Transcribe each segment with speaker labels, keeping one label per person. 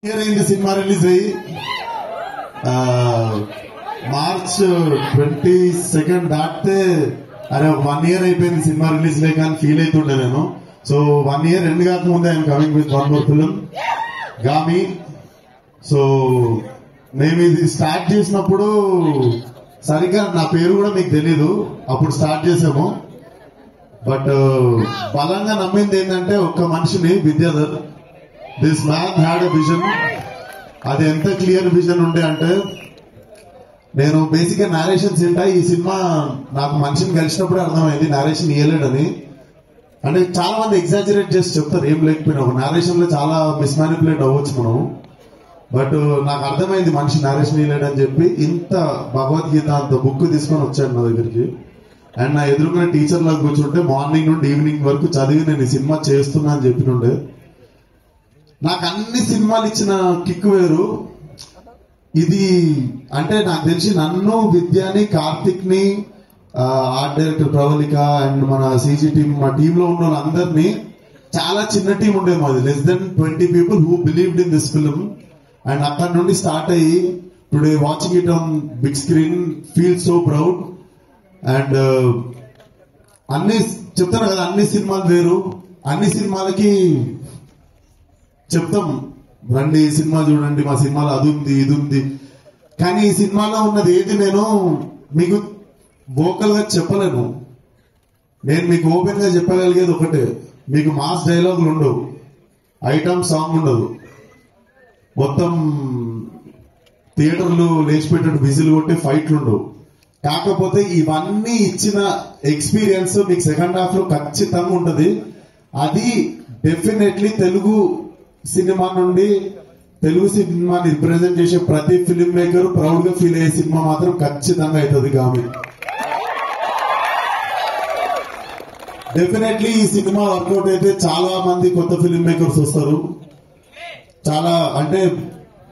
Speaker 1: Year అయింది cinema release అయ్యి March 22 దాటితే అరే 1 year అయిపోయింది సినిమా రిలీజ్ లేక అని ఫీల్ అవుతుండే నేను. సో 1 year ఎండ్ కాకముందే I'm coming with one more film గామి. సో మేము ఇది స్టార్ట్ చేసినప్పుడు సరిగ్గా నా పేరు కూడా మీకు తెలీదు, అప్పుడు స్టార్ట్ చేసాము. బట్ బలంగా నమ్మింది ఏంటంటే ఒక్క మనిషిని, Vidyadhar. This man had a vision. అది ఎంత క్లియర్ విజన్ ఉండే అంటే, నేను బేసిక్ గా నారేషన్స్ ఏంటా ఈ సినిమా నాకు మనిషిని కలిసినప్పుడే అర్థమైంది నారేషన్ ఇయ్యలేడని. అంటే చాలా మంది ఎగ్జాజరేట్ చేసి చెప్తారు ఏం లేకపోయినా, ఒక నారేషన్ లో చాలా మిస్మానిపులేట్ అవ్వచ్చు మనం. బట్ నాకు అర్థమైంది మనిషి నారేషన్ ఇయ్యలేడని చెప్పి ఇంత భగవద్గీత అంత బుక్ తీసుకొని వచ్చాడు నా దగ్గరికి. అండ్ నా ఎదురుగా టీచర్ లాగా కూర్చుంటే మార్నింగ్ నుండి ఈవినింగ్ వరకు చదివి నేను ఈ సినిమా చేస్తున్నా అని చెప్పినుండే. నాకు అన్ని సినిమాలు ఇచ్చిన కిక్ వేరు. ఇది అంటే నాకు తెలిసి నన్ను, విద్యాని, కార్తిక్ ని, ఆర్ట్ డైరెక్టర్ ప్రవళిక అండ్ మన సీజీ టీమ్, మా టీమ్ లో ఉన్న వాళ్ళందరినీ, చాలా చిన్న టీం ఉండే మాది, less than 20 people who believed in this film. And అక్కడ నుండి స్టార్ట్ అయ్యి today watching it on big screen feel so proud. And అన్ని చెప్తాను కదా, అన్ని సినిమాలు వేరు. అన్ని సినిమాలకి చెప్తాం రండి ఈ సినిమా చూడండి, మా సినిమాలో అది ఉంది ఇది ఉంది. కానీ ఈ సినిమాలో ఉన్నది ఏది నేను మీకు వోకల్ గా చెప్పలేను. నేను మీకు ఓపెన్ గా చెప్పగలిగేది ఒకటే, మీకు మాస్ డైలాగులు ఉండవు, ఐటమ్ సాంగ్ ఉండదు, మొత్తం థియేటర్లు లేచిపెట్టినట్టు విజిల్ కొట్టే ఫైట్లు ఉండవు. కాకపోతే ఇవన్నీ ఇచ్చిన ఎక్స్పీరియన్స్ మీకు సెకండ్ హాఫ్ లో ఖచ్చితంగా ఉంటది. అది డెఫినెట్లీ తెలుగు సినిమా నుండి, తెలుగు సినిమాని రిప్రజెంట్ చేసే ప్రతి ఫిల్మ్ మేకర్ ప్రౌడ్ గా ఫీల్ అయ్యే సినిమా మాత్రం ఖచ్చితంగా అవుతుంది గామి. డెఫినెట్లీ ఈ సినిమా వర్కౌట్ అయితే చాలా మంది కొత్త ఫిల్మ్ మేకర్స్ వస్తారు. చాలా అంటే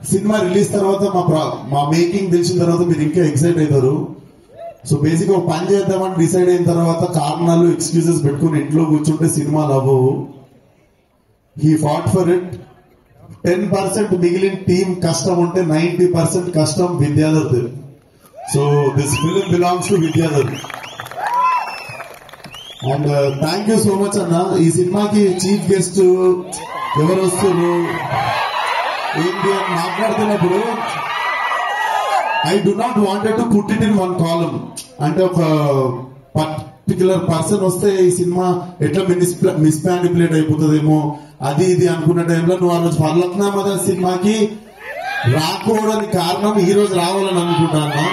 Speaker 1: సినిమా రిలీజ్ తర్వాత మా మేకింగ్ తెలిసిన తర్వాత మీరు ఇంకా ఎక్సైట్ అవుతారు. సో బేసిక్ ఒక పని చేద్దామని డిసైడ్ అయిన తర్వాత కారణాలు, ఎక్స్క్యూజెస్ పెట్టుకుని ఇంట్లో కూర్చుంటే సినిమాలు అవ్వవు. He fought for it. 10% మిగిలిన టీం కష్టం ఉంటే 90% కష్టం Vidyadhar. So this film belongs to Vidyadhar. And thank you so much అన్న. ఈ సినిమాకి చీఫ్ గెస్ట్ ఎవరు వస్తారు ఏంటి అని మాట్లాడుతున్నప్పుడు I do not wanted to put it in one column. అంటే ఒక పర్టికులర్ పర్సన్ వస్తే ఈ సినిమా ఎట్లా మిస్మానిపులేట్ అయిపోతుందేమో అది ఇది అనుకున్న టైంలో నువ్వు ఆ రోజు ఫర్లక్నామా సినిమాకి రాకపోవడానికి కారణం ఈ రోజు రావాలని అనుకుంటాను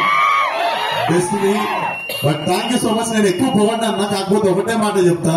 Speaker 1: bestly. But thank you so much. నేను ఎక్కువ పొగడ్డా, కాకపోతే ఒకటే మాట చెప్తా,